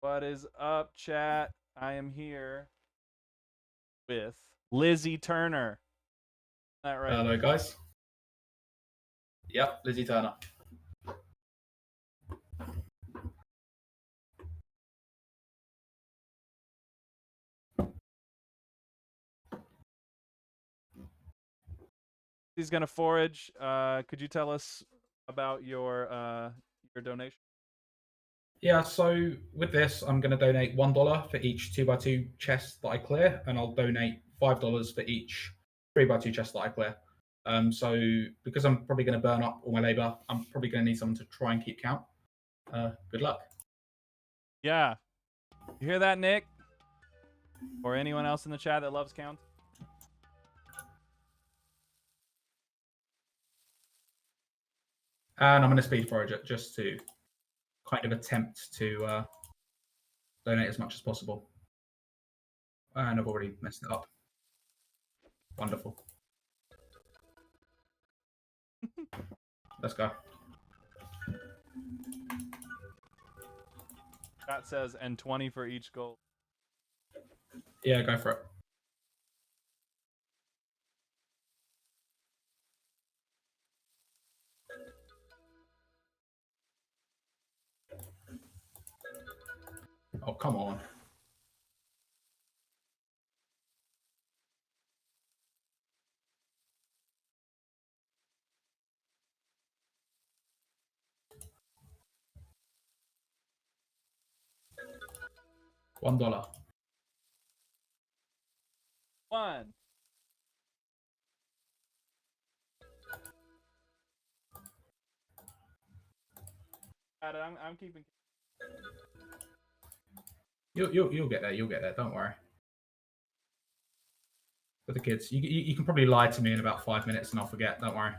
What is up, chat? I am here with Lizzyturner. Is that right? Hello, guys. Yep, Lizzyturner. He's gonna forage. Could you tell us about your donation? Yeah, so with this, I'm going to donate $1 for each 2x2 chest that I clear, and I'll donate $5 for each 3x2 chest that I clear. So because I'm probably going to burn up all my labor, I'm probably going to need someone to try and keep count. Good luck. Yeah, you hear that, Nick? Or anyone else in the chat that loves count? And I'm going to speed forage it just to kind of attempt to donate as much as possible. And I've already messed it up. Wonderful. Let's go. Chat says, and 20 for each gold. Yeah, go for it. Oh, come on. $1. One. I'm keeping. You'll get there. You'll get there. Don't worry. For the kids, you can probably lie to me in about 5 minutes and I'll forget. Don't worry.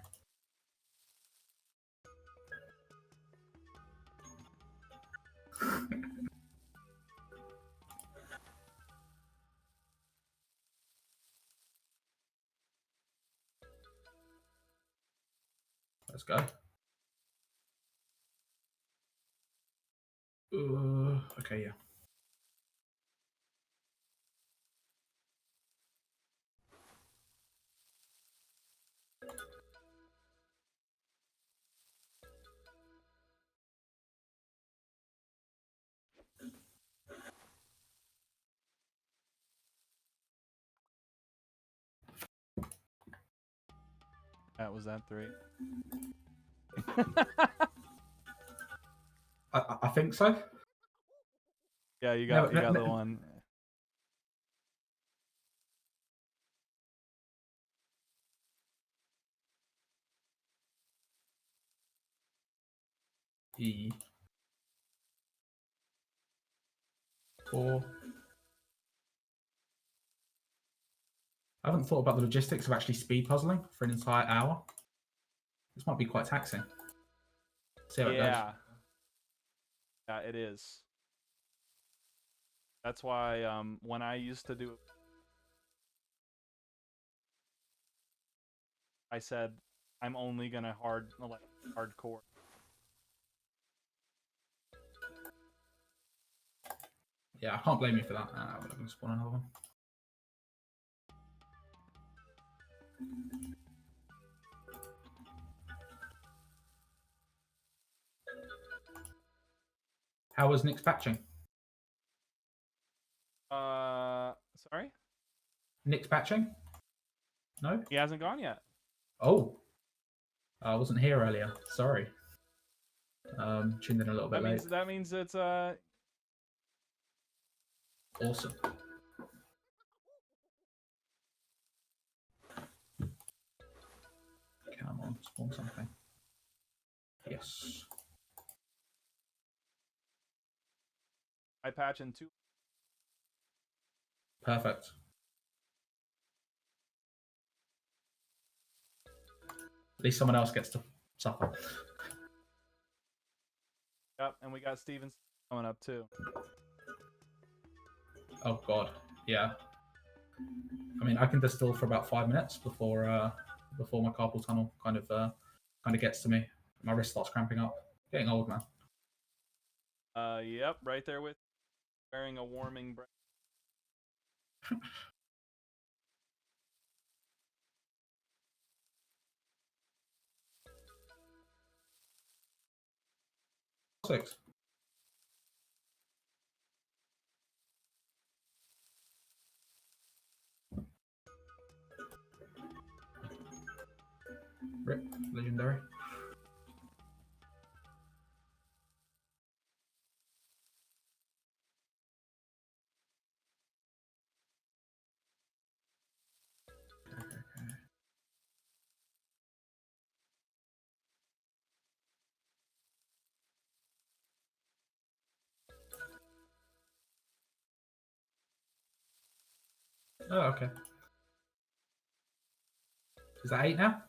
Let's go. Okay, yeah. That was that 3. I think so. Yeah, you got the one. E. 4. I haven't thought about the logistics of actually speed puzzling for an entire hour. This might be quite taxing. See how it goes. Yeah, it is. That's why when I used to do, I said I'm only gonna hardcore. Yeah, I can't blame you for that. We're going to spawn another one. How was Nick's patching? Sorry? Nick's patching? No? He hasn't gone yet. Oh. I wasn't here earlier. Sorry. Tuned in a little bit late. That means it's Awesome. Come on, spawn something. Yes. I patch in 2. Perfect. At least someone else gets to suffer. Yep, and we got Steven coming up too. Oh god, yeah. I mean, I can distill for about 5 minutes before my carpal tunnel kind of gets to me. My wrist starts cramping up. Getting old, man. Yep, right there with. Wearing a warming breath. Six. Rip. Legendary. Oh, okay. Is that 8 now?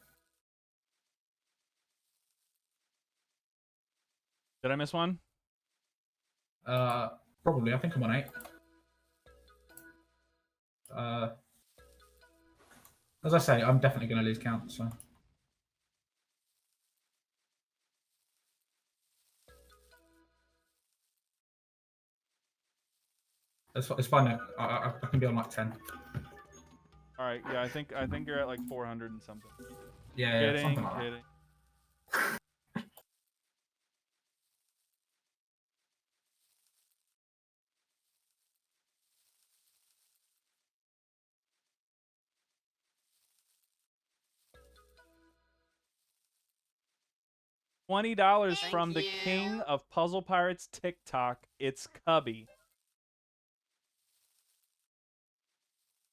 Did I miss one? Probably. I think I'm on 8. As I say, I'm definitely going to lose count. So it's fine. Now. I can be on like 10. All right. Yeah, I think you're at like 400 and something. Yeah, Kidding, something like that. kidding. $20 from the king of Puzzle Pirates TikTok. It's Cubby.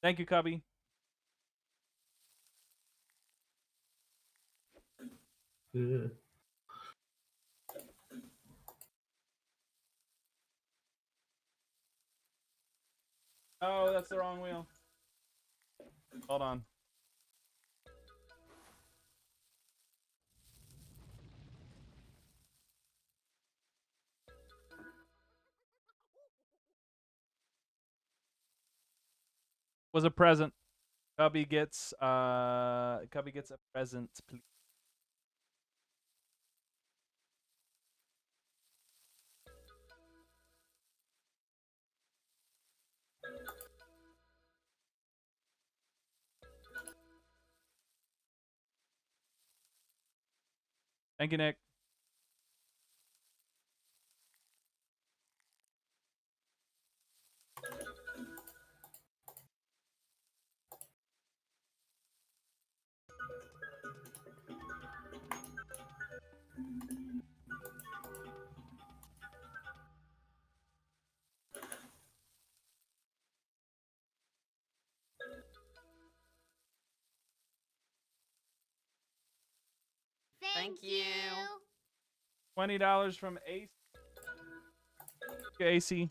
Thank you, Cubby. Ugh. Oh, that's the wrong wheel. Hold on. Was a present. Cubby gets a present, please. Thank you, Nick. Thank you. $20 from Ace. AC.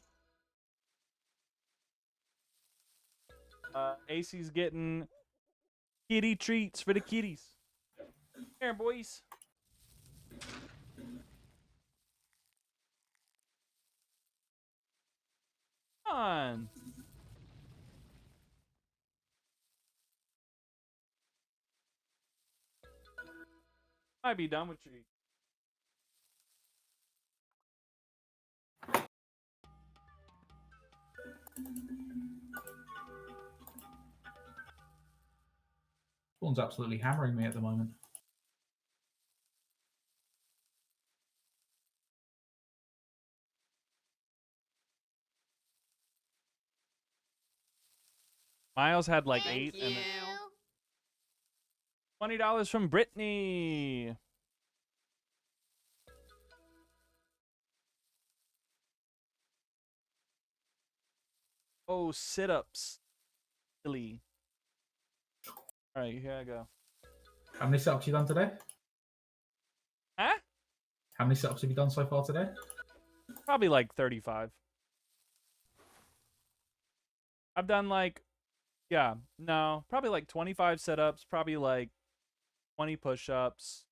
AC's getting kitty treats for the kitties. Here, boys. Come on. Might be done with treats. One's absolutely hammering me at the moment. Miles had like Thank 8 you. and then $20 from Brittany. Oh, sit-ups. Silly. All right, here I go. How many setups have you done today? Huh? How many setups have you done so far today? Probably like 35. I've done like, yeah, no, probably like 25 setups, probably like 20 push-ups.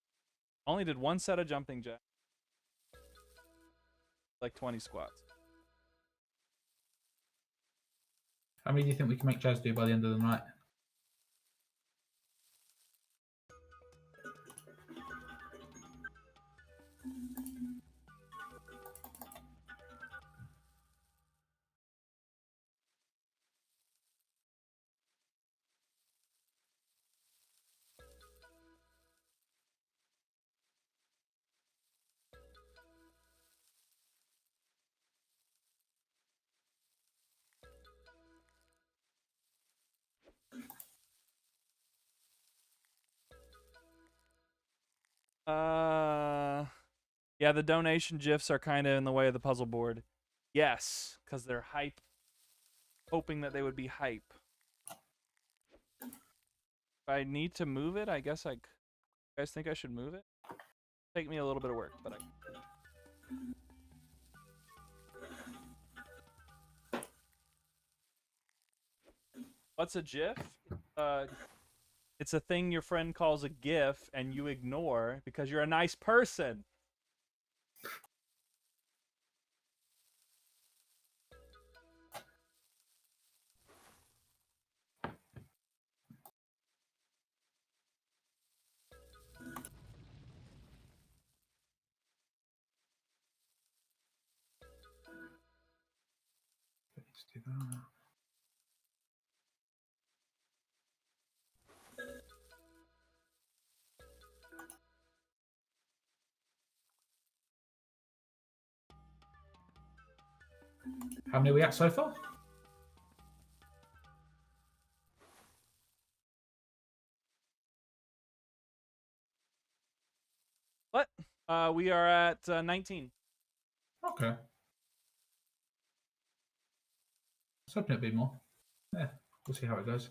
Only did one set of jumping jacks. Like 20 squats. How many do you think we can make Jazz do by the end of the night? Yeah, the donation gifs are kind of in the way of the puzzle board. Yes, because they're hype, hoping that they would be hype. If I need to move it, I guess you guys think I should move it? Take me a little bit of work, but I. What's a GIF? It's a thing your friend calls a GIF and you ignore because you're a nice person. Let's do that. How many are we at so far? What? We are at 19. Okay. I was hoping it'd be more. Yeah, we'll see how it goes.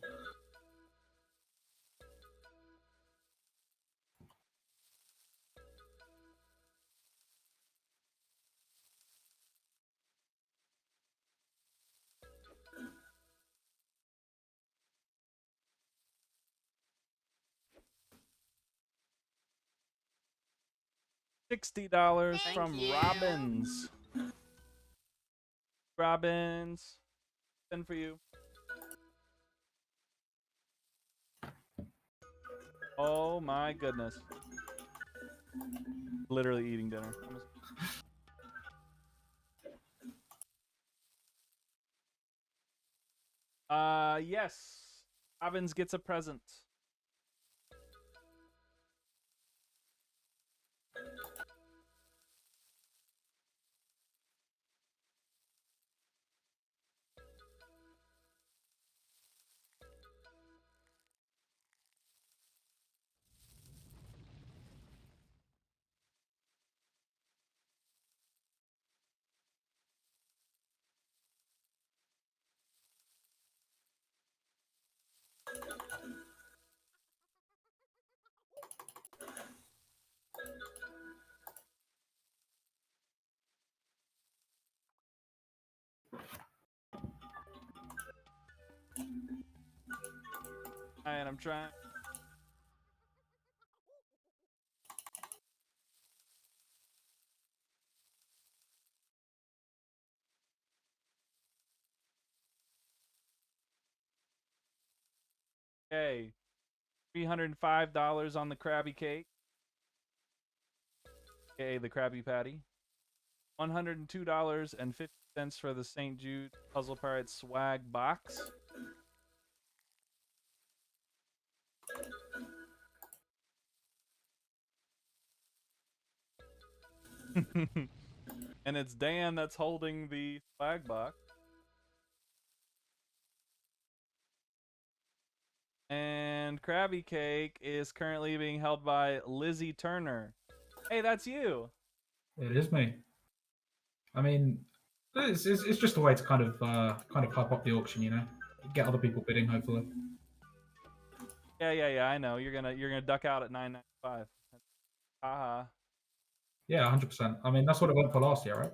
$60 Thank from you. Robbins. Robbins, send for you. Oh my goodness. Literally eating dinner. Yes. Robbins gets a present. Alright, I'm trying. Okay. $305 on the Krabby Cake. Okay, the Krabby Patty. $102.50 for the St. Jude Puzzle Pirate swag box. And it's Dan that's holding the swag box. And Krabby Cake is currently being held by Lizzyturner. Hey, that's you. It is me. I mean, it's just a way to kind of hype up the auction, you know, get other people bidding. Hopefully. Yeah. I know you're gonna duck out at $9.95. Haha. Yeah, 100%. I mean, that's what it went for last year, right?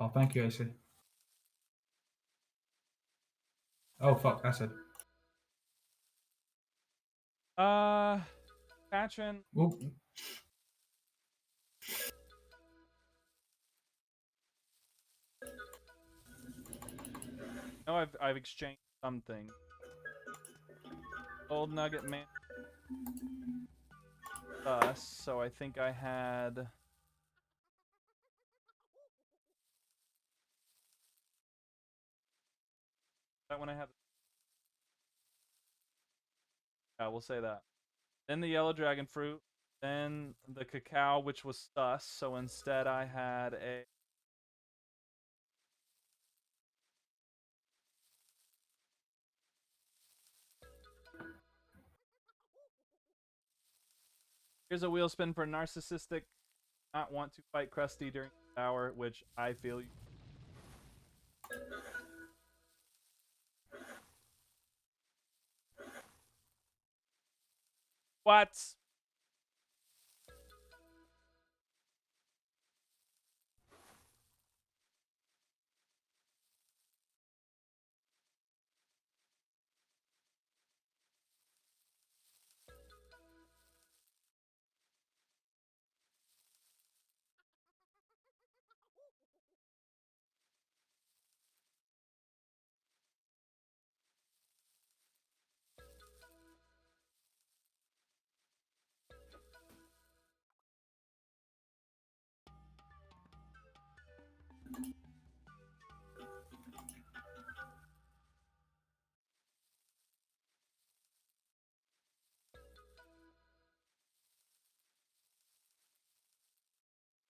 Oh, thank you, AC. Oh, fuck, acid. Patron. Oop. know I've exchanged something. Old Nugget Man. So I think I had. That one I had. Yeah, we'll say that. Then the yellow dragon fruit. Then the cacao, which was sus. So instead I had a. Here's a wheel spin for narcissistic. Not want to fight Krusty during the hour, which I feel. What?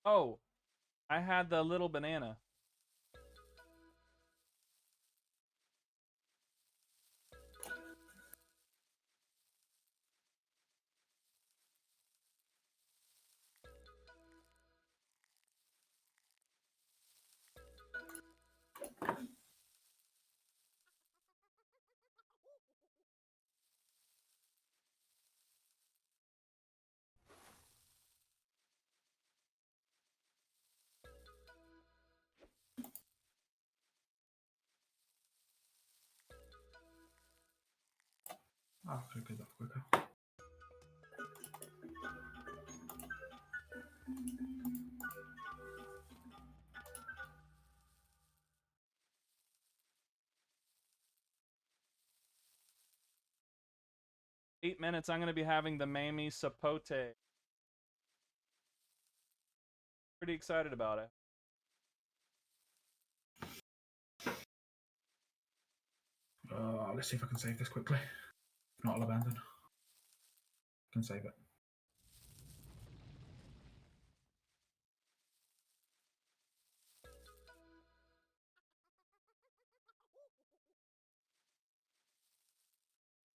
Oh, I had the little banana. Oh, could have got that quicker. 8 minutes. I'm gonna be having the Mamie Sapote. Pretty excited about it. Let's see if I can save this quickly. If not, I'll abandon. I can save it.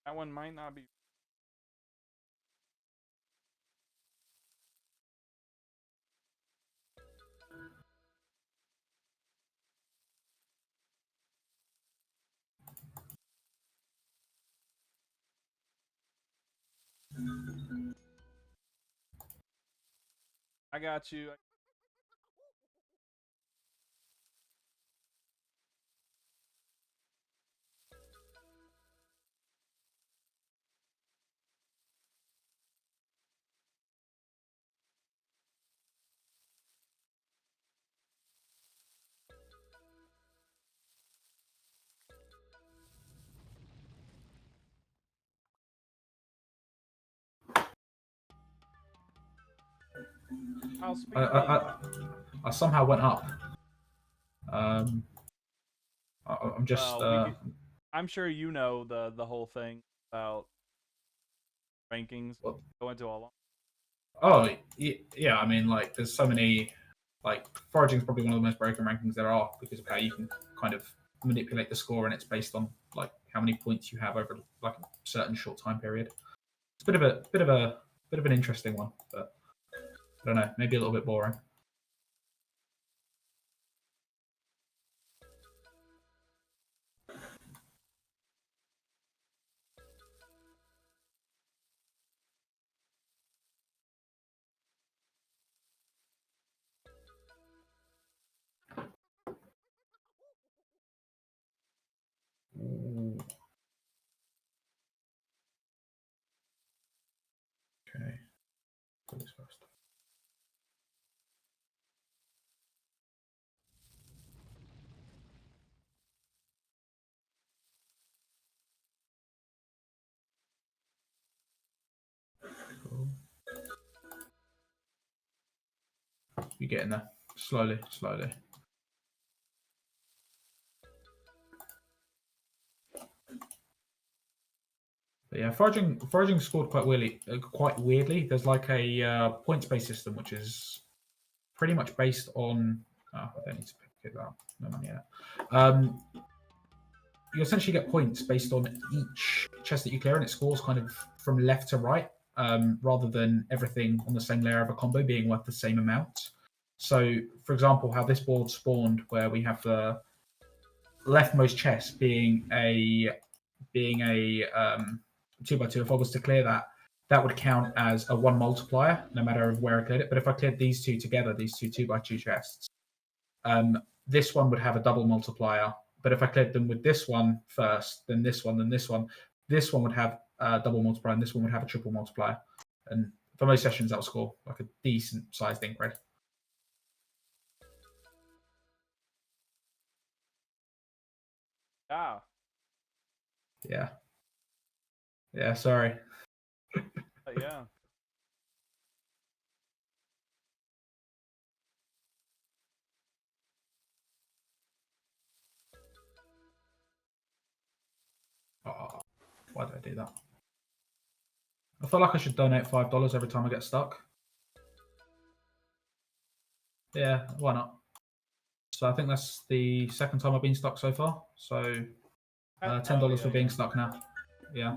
That one might not be. I got you. I'll speak. I somehow went up. I'm just. I'm sure you know the whole thing about rankings. What? Go into all. Oh, yeah. I mean, like, there's so many. Like, Foraging is probably one of the most broken rankings there are because of how you can kind of manipulate the score, and it's based on like how many points you have over like a certain short time period. It's a bit of an interesting one, but I don't know, maybe a little bit boring. Ooh. Okay. Do this first. Cool. You're getting there. Slowly, slowly. But yeah, foraging scored quite weirdly. There's like a points-based system, which is pretty much based on. Oh, I don't need to pick that up. No money yet. You essentially get points based on each chest that you clear, and it scores kind of from left to right, rather than everything on the same layer of a combo being worth the same amount. So, for example, how this board spawned, where we have the leftmost chest being a 2x2. If I was to clear that, that would count as a 1 multiplier, no matter where I cleared it. But if I cleared these two together, these two 2x2 chests, this one would have a double multiplier. But if I cleared them with this one first, then this one, this one would have a double multiplier, and this one would have a triple multiplier. And for most sessions, that will score like a decent sized incred. Ah. Yeah. Yeah, sorry. Yeah. Oh, why did I do that? I feel like I should donate $5 every time I get stuck. Yeah, why not? So I think that's the second time I've been stuck so far. So $10 for being stuck now. Yeah.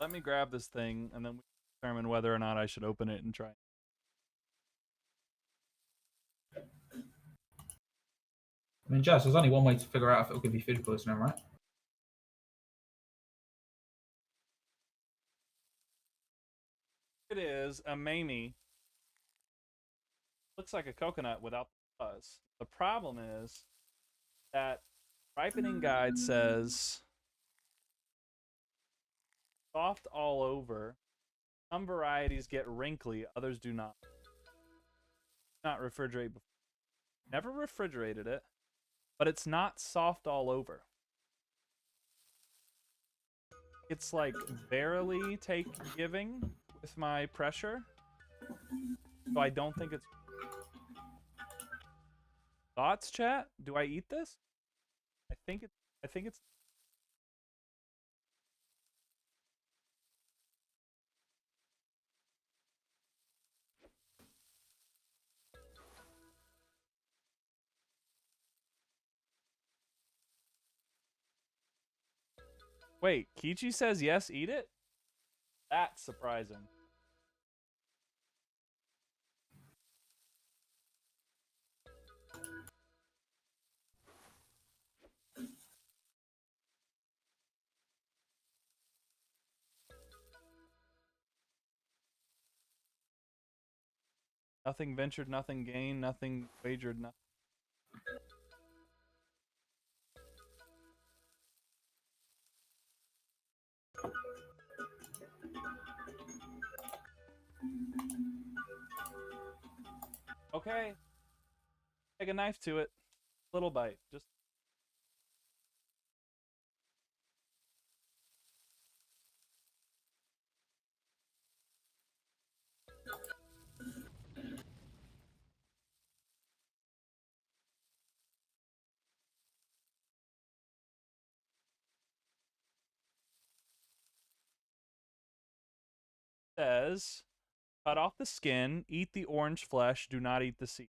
Let me grab this thing, and then we determine whether or not I should open it and try. I mean, Jazz, there's only one way to figure out if it'll give you food poisoning, right? It is a Mamie. Looks like a coconut without the fuzz. The problem is that ripening guide says soft all over. Some varieties get wrinkly, others do not. Not refrigerate before. Never refrigerated it, but it's not soft all over. It's like barely giving with my pressure. So I don't think it's. Thoughts, chat? Do I eat this? I think it's. Wait, Kichi says yes, eat it? That's surprising. Nothing ventured, nothing gained, nothing wagered, nothing. Okay. Take a knife to it. Little bite. Just. Says, cut off the skin, eat the orange flesh, do not eat the seed.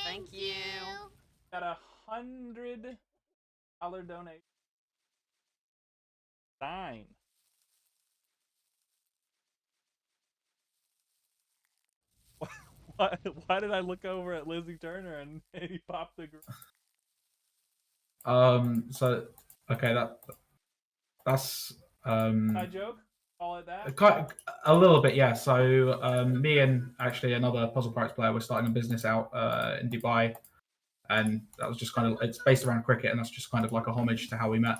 Thank you. Got $100 donation. Sign. Why did I look over at Lizzyturner and he popped the. So okay, that's I joke. Call it that. quite a little bit, yeah. So me and actually another Puzzle Pirates player were starting a business out in Dubai, and that was just kind of it's based around cricket, and that's just kind of like a homage to how we met.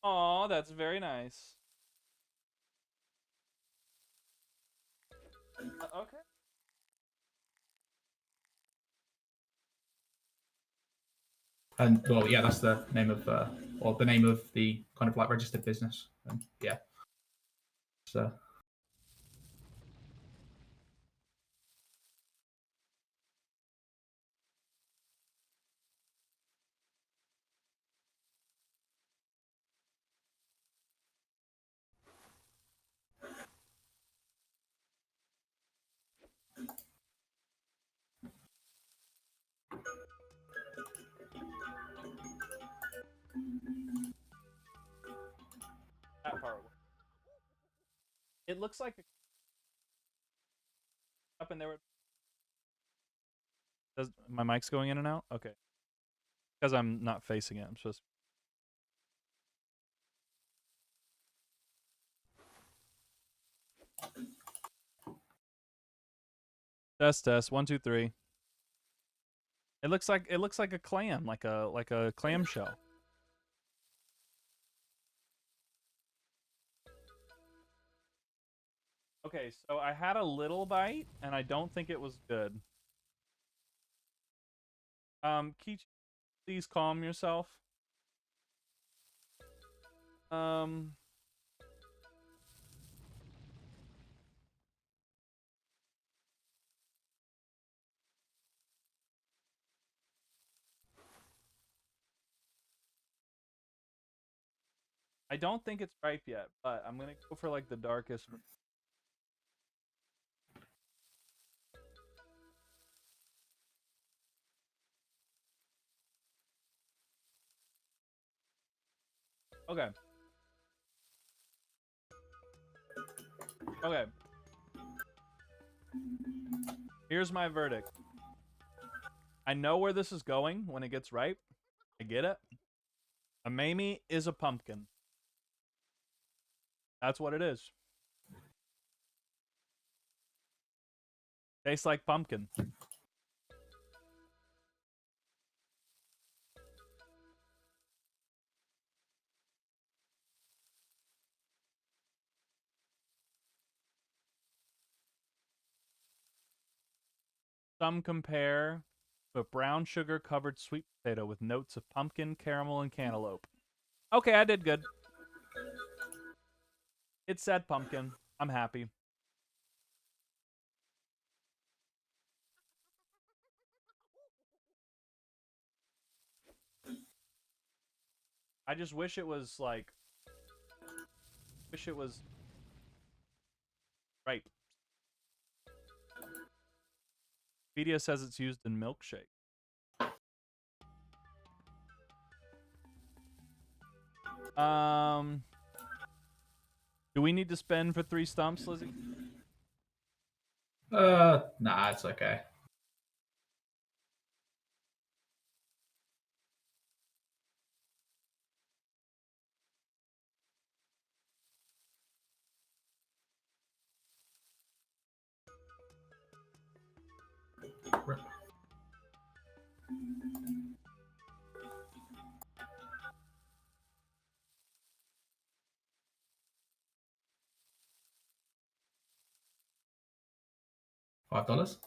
Aw, that's very nice. Okay. And well, yeah, that's the name of or the name of the kind of like registered business. And yeah, so That part. It looks like up in there. Does my mic's going in and out? Okay. Because I'm not facing it. I'm supposed. Test. 1, 2, 3. It looks like a clam, like a clam shell. Okay, so I had a little bite, and I don't think it was good. Keach, please calm yourself. Um, I don't think it's ripe yet, but I'm gonna go for like the darkest. Okay. Okay. Here's my verdict. I know where this is going when it gets ripe. I get it. A Mamie is a pumpkin. That's what it is. Tastes like pumpkin. Some compare a brown sugar covered sweet potato with notes of pumpkin, caramel, and cantaloupe. Okay, I did good. It said pumpkin. I'm happy. I just wish it was like, wish it was ripe. Wikipedia says it's used in milkshake. Do we need to spend for 3 stumps, Lizzie? nah, it's okay. $5.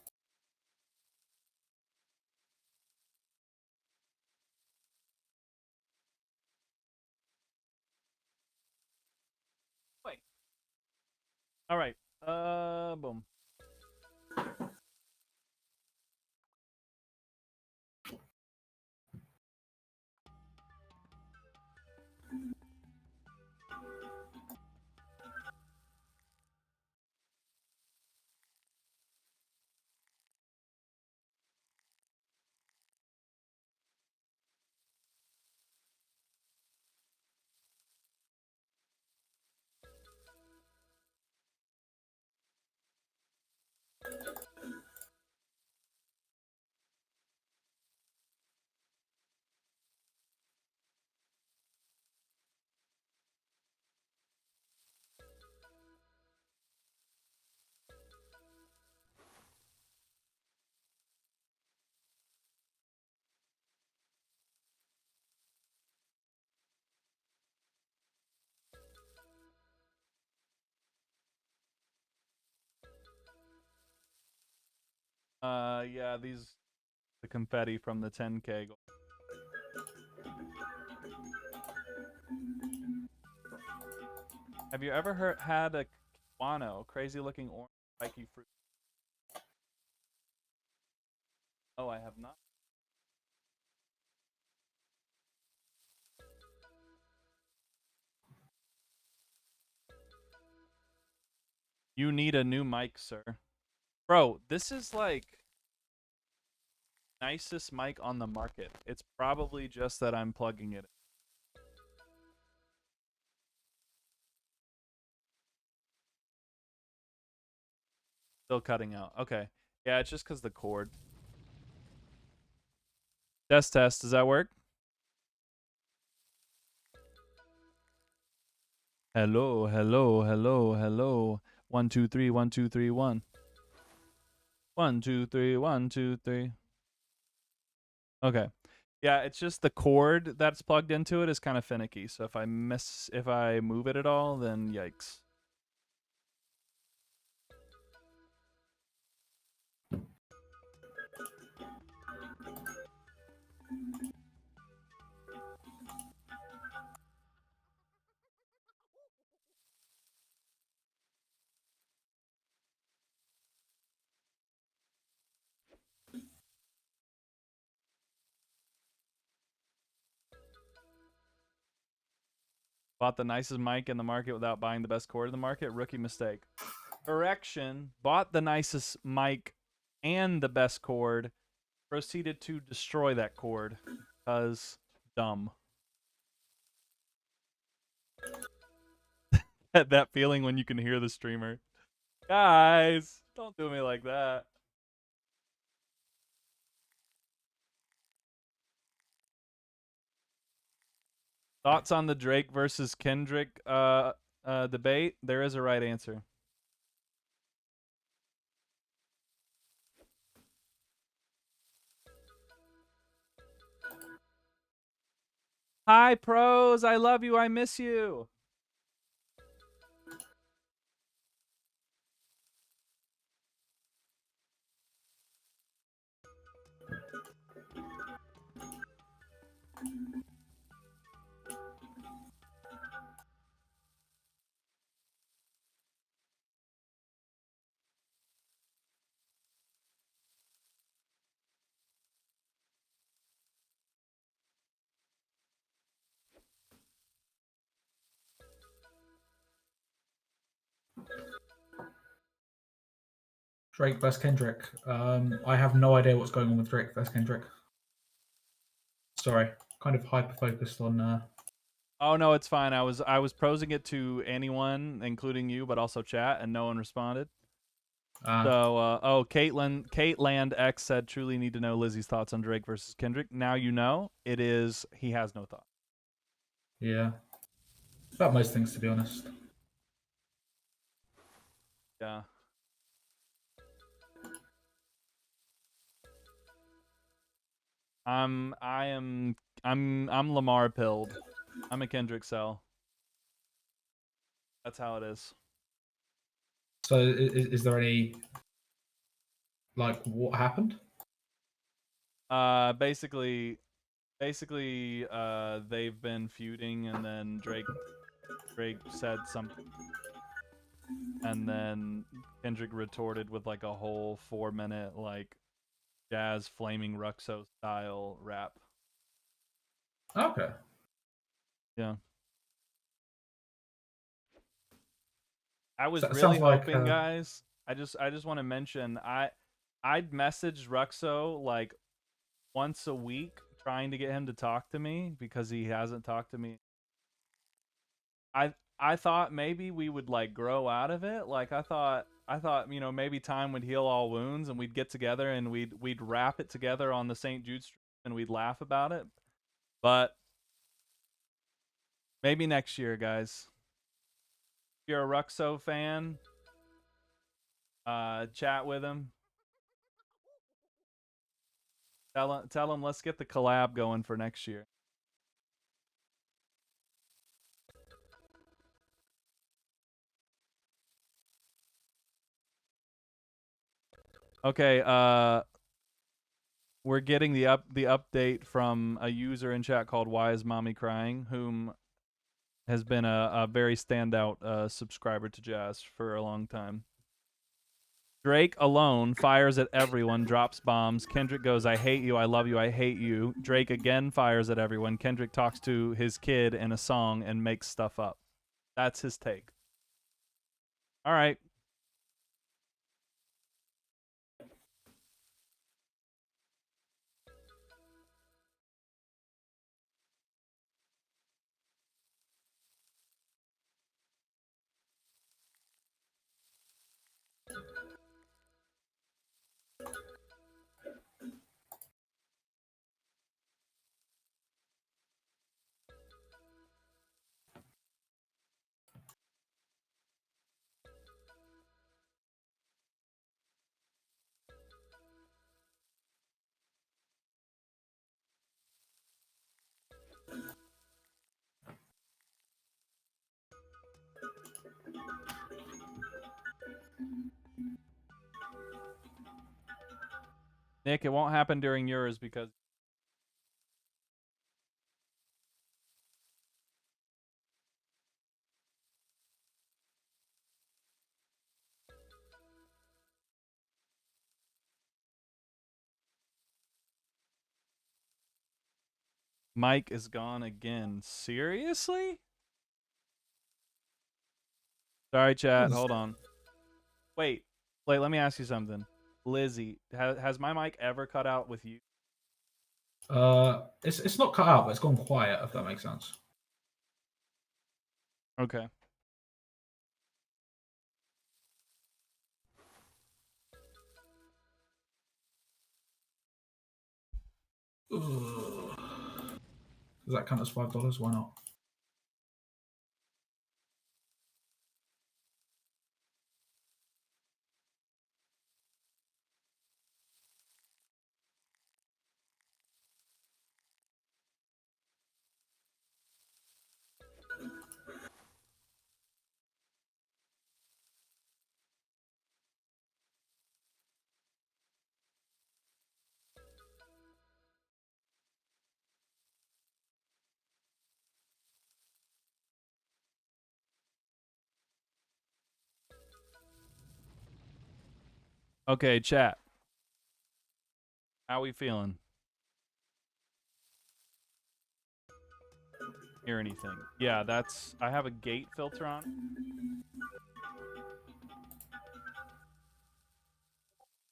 Wait. All right. Boom. Yeah, the confetti from the 10K. Have you ever had a guano, crazy looking orange spiky fruit? Oh, I have not. You need a new mic, sir. Bro, this is like nicest mic on the market. It's probably just that I'm plugging it. Still cutting out. Okay. Yeah, it's just because the cord. Test. Does that work? Hello. 1, 2, 3, 1, 2, 3, 1. 1, 2, 3, 1, 2, 3. Okay. Yeah, it's just the cord that's plugged into it is kind of finicky. So if I move it at all, then yikes. Bought the nicest mic in the market without buying the best cord in the market. Rookie mistake. Correction. Bought the nicest mic and the best cord. Proceeded to destroy that cord. Because dumb. That feeling when you can hear the streamer. Guys, don't do me like that. Thoughts on the Drake versus Kendrick debate? There is a right answer. Hi, pros. I love you. I miss you. Drake versus Kendrick. I have no idea what's going on with Drake versus Kendrick. Sorry, kind of hyper focused on. Oh no, it's fine. I was prosing it to anyone, including you, but also chat, and no one responded. So, Caitlin X said, "Truly need to know Lizzie's thoughts on Drake versus Kendrick." Now you know. It is he has no thought. Yeah, about most things, to be honest. Yeah. I'm Lamar pilled. I'm a Kendrick cell. That's how it is. So, is there any like what happened? Basically, they've been feuding, and then Drake said something, and then Kendrick retorted with like a whole 4-minute like jazz flaming Ruxo style rap. Okay. Yeah. I was So, really sounds like, hoping, guys. I just want to mention I'd messaged Ruxo like once a week trying to get him to talk to me because he hasn't talked to me. I thought maybe we would like grow out of it. Like I thought maybe time would heal all wounds and we'd get together and we'd wrap it together on the St. Jude stream and we'd laugh about it. But maybe next year, guys. If you're a Ruxo fan, chat with him. Tell him let's get the collab going for next year. Okay, we're getting the update from a user in chat called Why Is Mommy Crying, whom has been a very standout subscriber to Jazz for a long time. Drake alone fires at everyone, drops bombs. Kendrick goes, I hate you, I love you, I hate you. Drake again fires at everyone. Kendrick talks to his kid in a song and makes stuff up. That's his take. All right. Nick, it won't happen during yours because Mike is gone again. Seriously? Sorry, chat. Hold on. Wait, let me ask you something. Lizzie, has my mic ever cut out with you? It's not cut out, but it's gone quiet. If that makes sense. Okay. Ugh. Does that count as $5? Why not? Okay, chat. How we feeling? Hear anything? Yeah, that's. I have a gate filter on.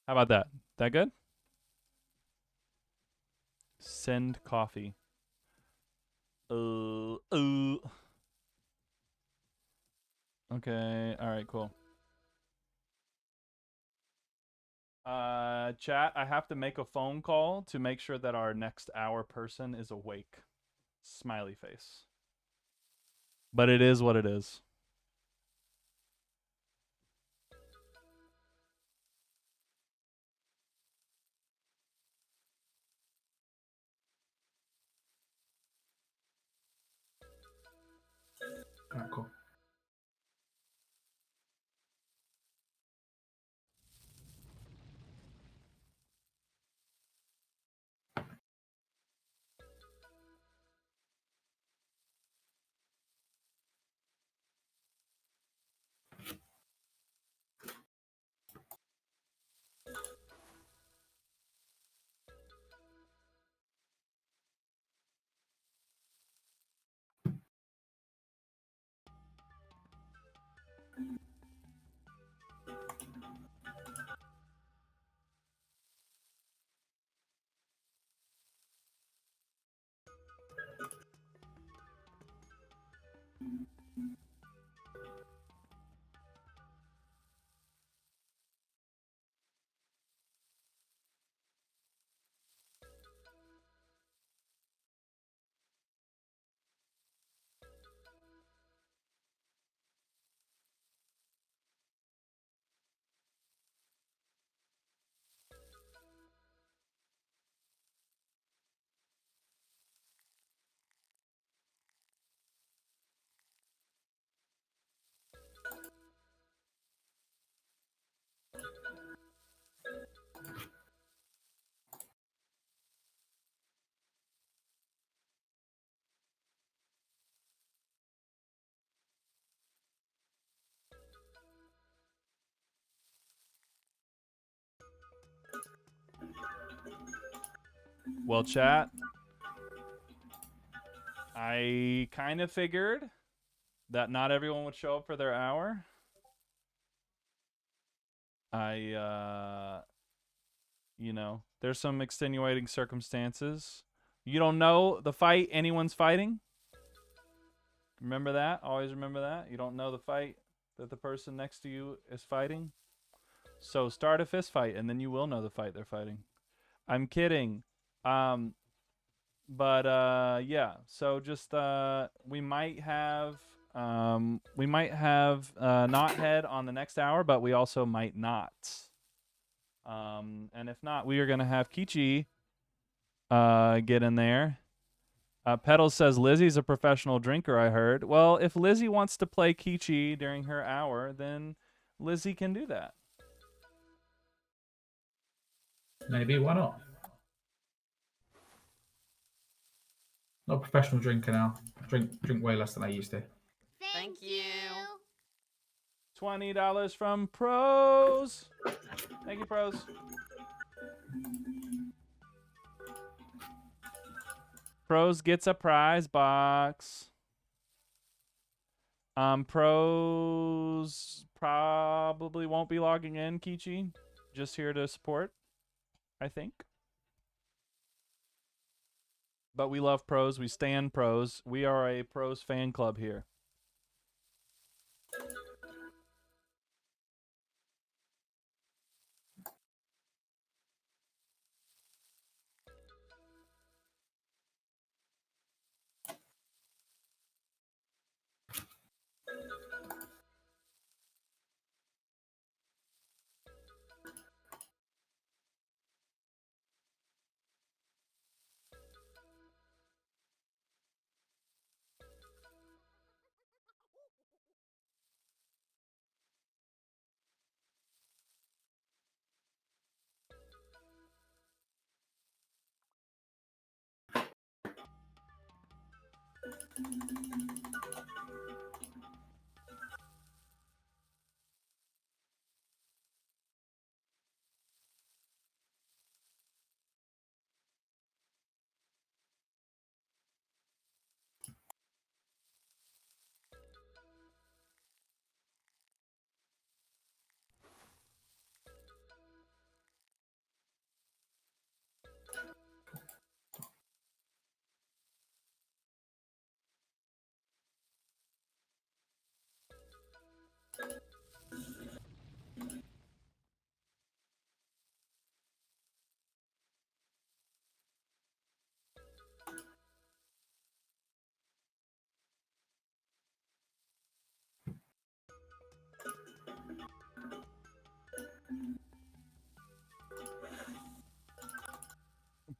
How about that? That good? Send coffee. Okay. All right. Cool. Chat. I have to make a phone call to make sure that our next hour person is awake. Smiley face. But it is what it is. All right, cool. Well, chat, I kind of figured that not everyone would show up for their hour. You know, there's some extenuating circumstances. You don't know the fight anyone's fighting. Remember that. Always remember that. You don't know the fight that the person next to you is fighting. So start a fist fight, and then you will know the fight they're fighting. I'm kidding. But yeah. So just we might have not head on the next hour, but we also might not. And if not, we are gonna have Kichi get in there. Pedals says Lizzie's a professional drinker, I heard. Well, if Lizzie wants to play Kichi during her hour, then Lizzie can do that. Maybe, why not? Not a professional drinker now. Drink way less than I used to. Thank you. $20 from Pros. Thank you, Pros. Pros gets a prize box. Pros probably won't be logging in, Kichi. Just here to support, I think. But we love Pros. We stand Pros. We are a Pros fan club here.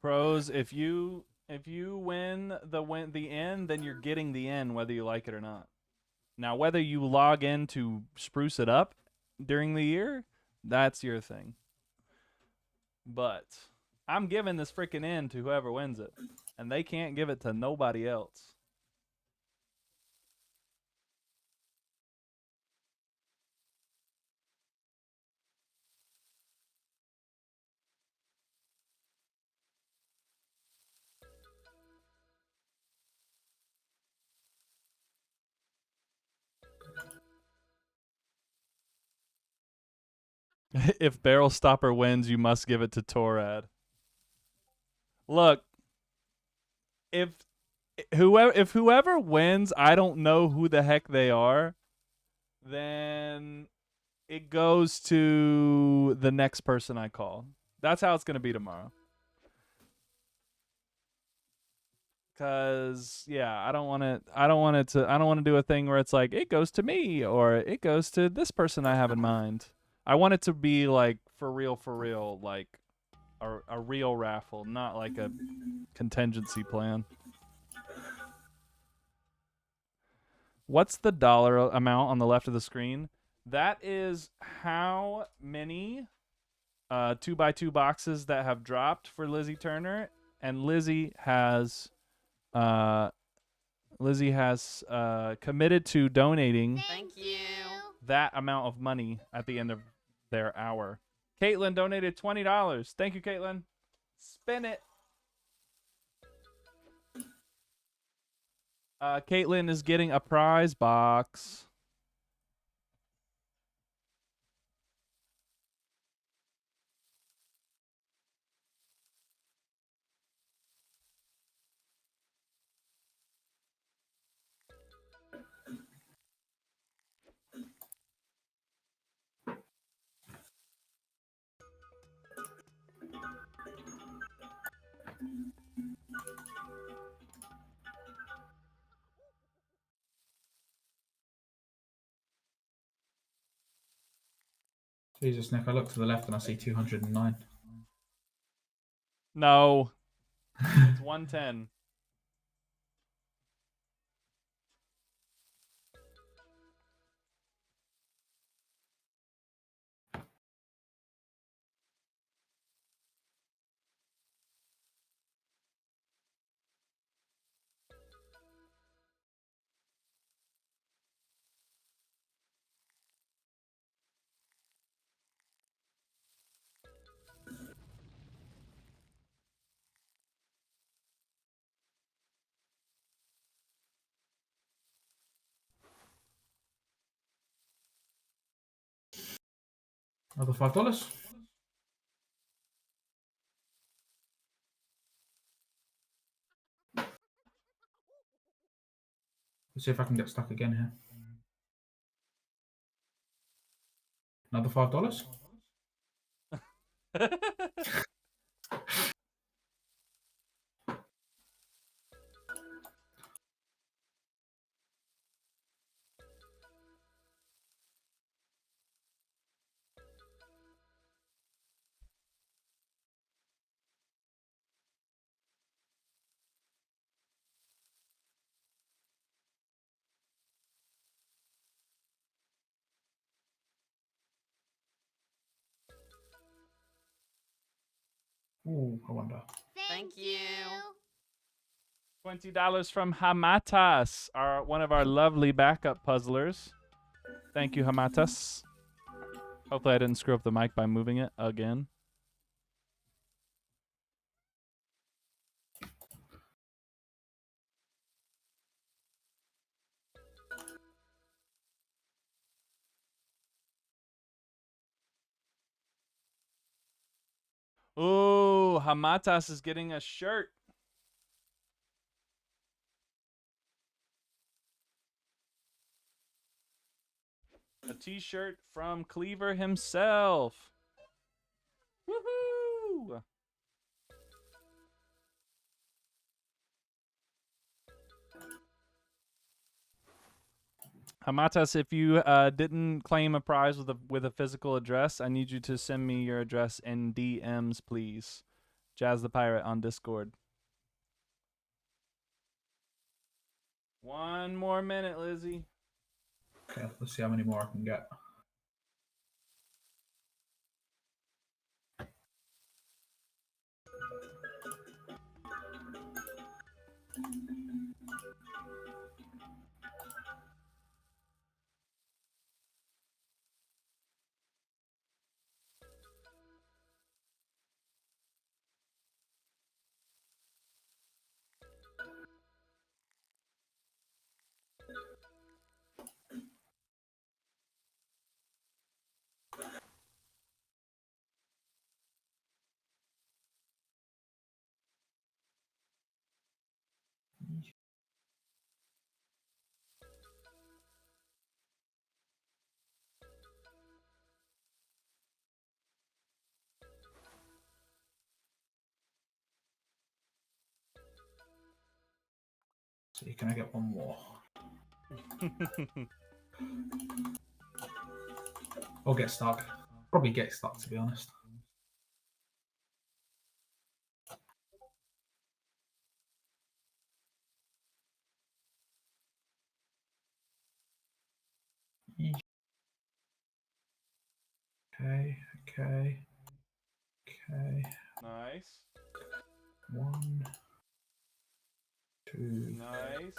Pros, if you win the end, then you're getting the end whether you like it or not. Now, whether you log in to spruce it up during the year, that's your thing. But I'm giving this freaking end to whoever wins it, and they can't give it to nobody else. If Barrel Stopper wins, you must give it to Torad. Look, if whoever wins, I don't know who the heck they are, then it goes to the next person I call. That's how it's gonna be tomorrow. Cause yeah, I don't want to do a thing where it's like it goes to me or it goes to this person I have in mind. I want it to be like for real, like a real raffle, not like a contingency plan. What's the dollar amount on the left of the screen? That is how many 2x2 boxes that have dropped for Lizzyturner, and Lizzie has committed to donating Thank you. that amount of money at the end of their hour. Caitlin donated $20. Thank you, Caitlin. Spin it. Caitlin is getting a prize box. Jesus, Nick, I look to the left and I see 209. No. It's 110. Another $5. Let's see if I can get stuck again here. Another $5. Ooh, I wonder. Thank you. $20 from Hamatas, one of our lovely backup puzzlers. Thank you, Hamatas. Hopefully I didn't screw up the mic by moving it again. Ooh, Hamatas is getting a shirt. A t-shirt from Cleaver himself. Woohoo! Hamatas, if you didn't claim a prize with a physical address, I need you to send me your address in DMs, please. Jazz the Pirate on Discord. 1 more minute, Lizzie. Okay, let's see how many more I can get. See, can I get one more? Or get stuck. Probably get stuck, to be honest. Okay. Nice. 1, 2. Nice.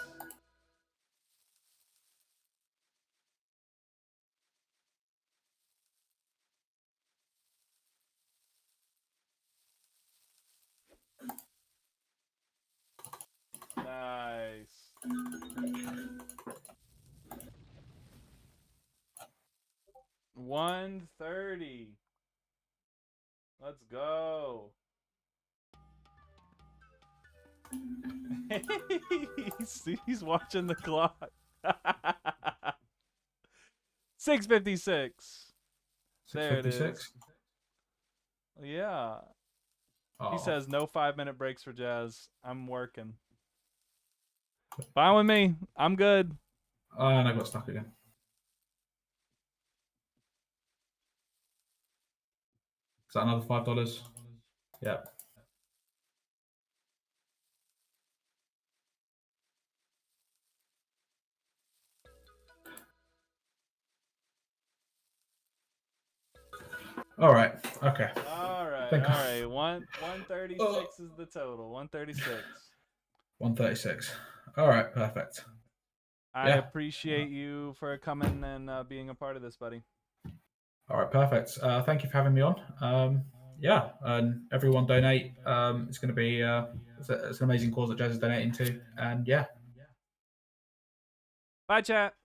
Nice. 130. Let's go. He's watching the clock. 6:56. There it is. 6:56. Yeah. Oh. He says no 5-minute breaks for Jazz. I'm working. Fine with me. I'm good. And I got stuck again. Is that another $5? Yep. All right. Okay. All right. Thank All God. right. 136 is the total. 136. 136. All right. Perfect. I Yeah. appreciate you for coming and being a part of this, buddy. All right. Perfect. Thank you for having me on. Yeah. And everyone donate. It's going to be it's an amazing cause that Jazz is donating to. And yeah. Bye, chat.